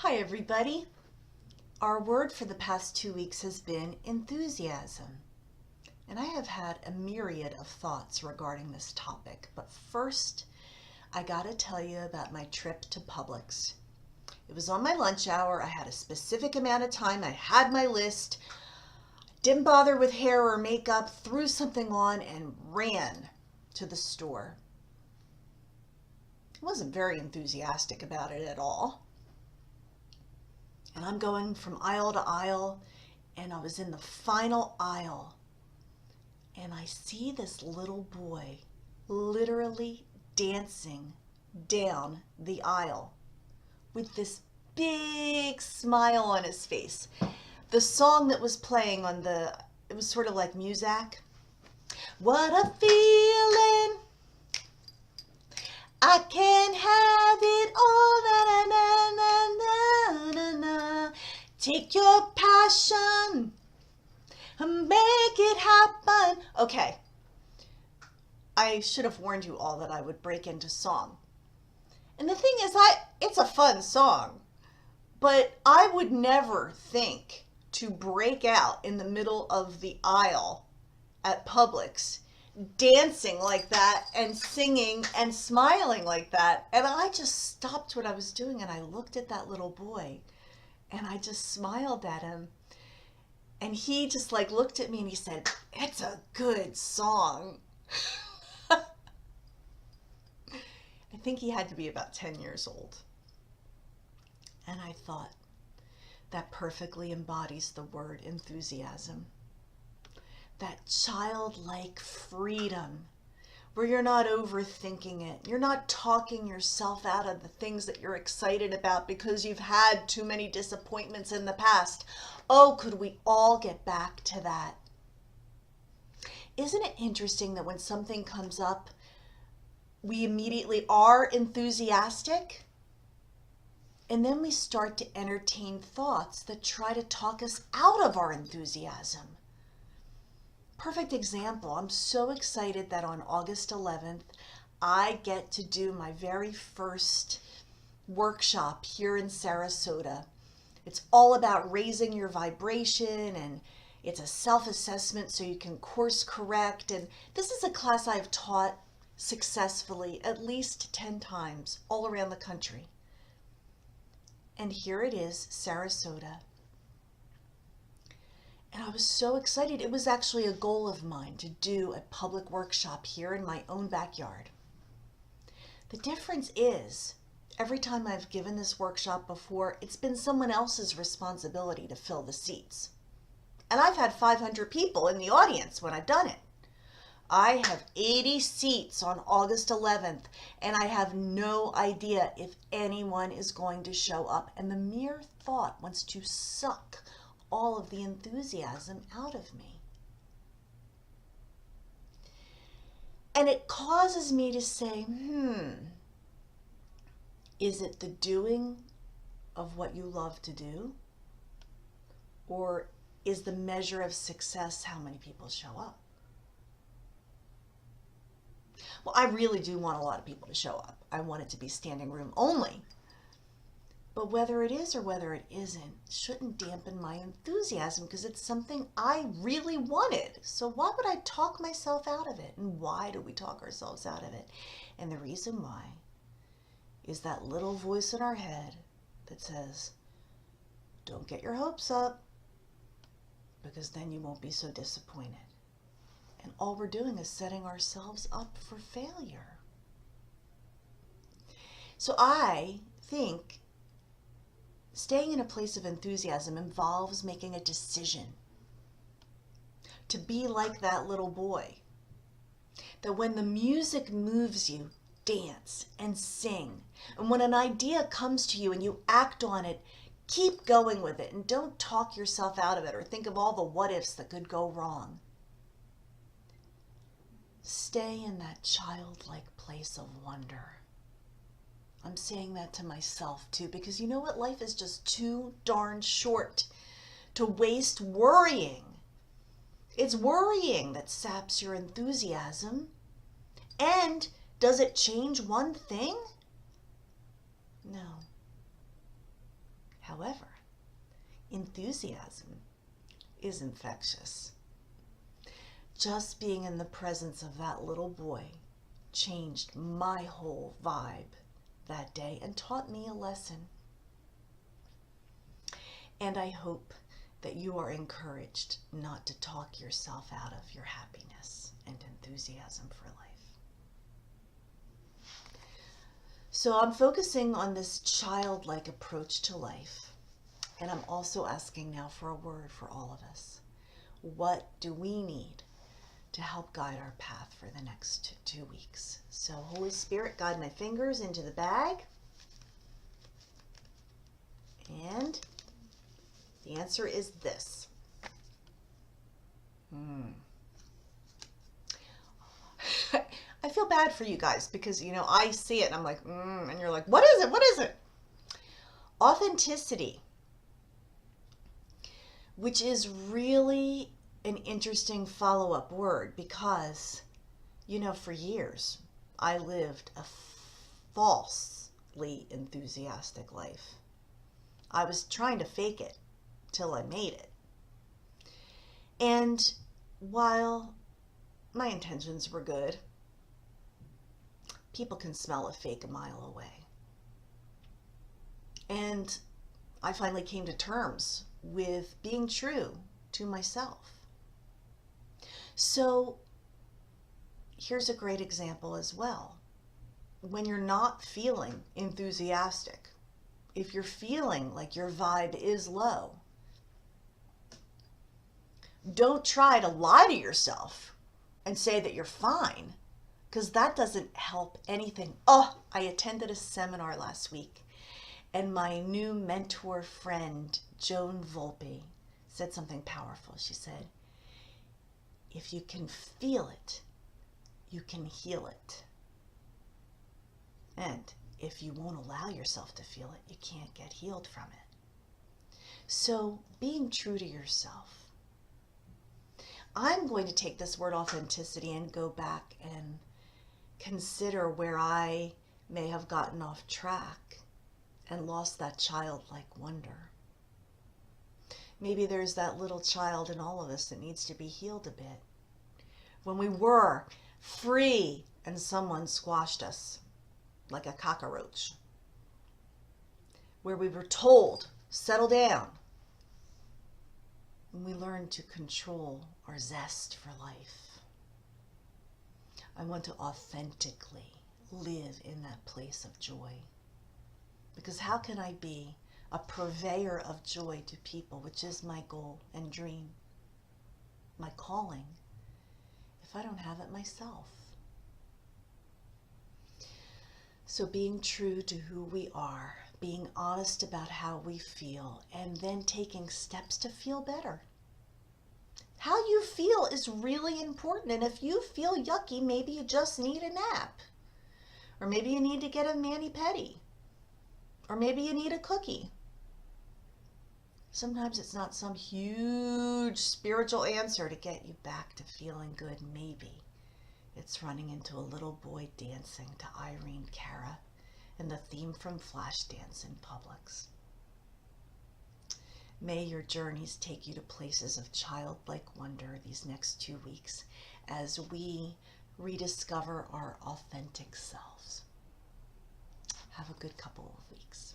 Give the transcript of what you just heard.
Hi everybody. Our word for the past 2 weeks has been enthusiasm. And I have had a myriad of thoughts regarding this topic, but first I gotta tell you about my trip to Publix. It was on my lunch hour. I had a specific amount of time. I had my list, didn't bother with hair or makeup, threw something on and ran to the store. I wasn't very enthusiastic about it at all. And I'm going from aisle to aisle, and I was in the final aisle, and I see this little boy literally dancing down the aisle with this big smile on his face. The song that was playing it was sort of like Muzak. What a feeling, I can't have it all, na, na, na, na, na. Take your passion and make it happen. Okay, I should have warned you all that I would break into song. And the thing is, it's a fun song, but I would never think to break out in the middle of the aisle at Publix, dancing like that and singing and smiling like that. And I just stopped what I was doing and I looked at that little boy and I just smiled at him. And he just looked at me and he said, "It's a good song." I think he had to be about 10 years old. And I thought, that perfectly embodies the word enthusiasm. That childlike freedom where you're not overthinking it. You're not talking yourself out of the things that you're excited about because you've had too many disappointments in the past. Oh, could we all get back to that? Isn't it interesting that when something comes up, we immediately are enthusiastic? And then we start to entertain thoughts that try to talk us out of our enthusiasm. Perfect example. I'm so excited that on August 11th, I get to do my very first workshop here in Sarasota. It's all about raising your vibration, and it's a self-assessment so you can course correct. And this is a class I've taught successfully at least 10 times all around the country. And here it is, Sarasota. And I was so excited. It was actually a goal of mine to do a public workshop here in my own backyard. The difference is, every time I've given this workshop before, it's been someone else's responsibility to fill the seats. And I've had 500 people in the audience when I've done it. I have 80 seats on August 11th, and I have no idea if anyone is going to show up. And the mere thought wants to suck all of the enthusiasm out of me. And it causes me to say, is it the doing of what you love to do? Or is the measure of success how many people show up? Well, I really do want a lot of people to show up. I want it to be standing room only. But whether it is or whether it isn't shouldn't dampen my enthusiasm because it's something I really wanted. So why would I talk myself out of it? And why do we talk ourselves out of it? And the reason why is that little voice in our head that says, don't get your hopes up because then you won't be so disappointed. And all we're doing is setting ourselves up for failure. So I think staying in a place of enthusiasm involves making a decision to be like that little boy. That when the music moves you, dance and sing. And when an idea comes to you and you act on it, keep going with it and don't talk yourself out of it or think of all the what ifs that could go wrong. Stay in that childlike place of wonder. I'm saying that to myself too, because you know what? Life is just too darn short to waste worrying. It's worrying that saps your enthusiasm. And does it change one thing? No. However, enthusiasm is infectious. Just being in the presence of that little boy changed my whole vibe that day and taught me a lesson. And I hope that you are encouraged not to talk yourself out of your happiness and enthusiasm for life. So I'm focusing on this childlike approach to life. And I'm also asking now for a word for all of us. What do we need to help guide our path for the next 2 weeks? So Holy Spirit, guide my fingers into the bag. And the answer is this. I feel bad for you guys because, I see it and I'm like, and you're like, what is it? What is it? Authenticity, which is really an interesting follow-up word because, for years I lived a falsely enthusiastic life. I was trying to fake it till I made it. And while my intentions were good, people can smell a fake a mile away. And I finally came to terms with being true to myself. So here's a great example as well. When you're not feeling enthusiastic, if you're feeling like your vibe is low, don't try to lie to yourself and say that you're fine, because that doesn't help anything. I attended a seminar last week, and my new mentor friend, Joan Volpe, said something powerful. She said, if you can feel it, you can heal it. And if you won't allow yourself to feel it, you can't get healed from it. So being true to yourself. I'm going to take this word authenticity and go back and consider where I may have gotten off track and lost that childlike wonder. Maybe there's that little child in all of us that needs to be healed a bit. When we were free and someone squashed us like a cockroach. Where we were told, settle down. When we learned to control our zest for life. I want to authentically live in that place of joy. Because how can I be a purveyor of joy to people, which is my goal and dream, my calling, if I don't have it myself? So being true to who we are, being honest about how we feel, and then taking steps to feel better. How you feel is really important, and if you feel yucky, maybe you just need a nap. Or maybe you need to get a mani-pedi. Or maybe you need a cookie. Sometimes it's not some huge spiritual answer to get you back to feeling good. Maybe it's running into a little boy dancing to Irene Cara and the theme from Flashdance in Publix. May your journeys take you to places of childlike wonder these next 2 weeks as we rediscover our authentic selves. Have a good couple of weeks.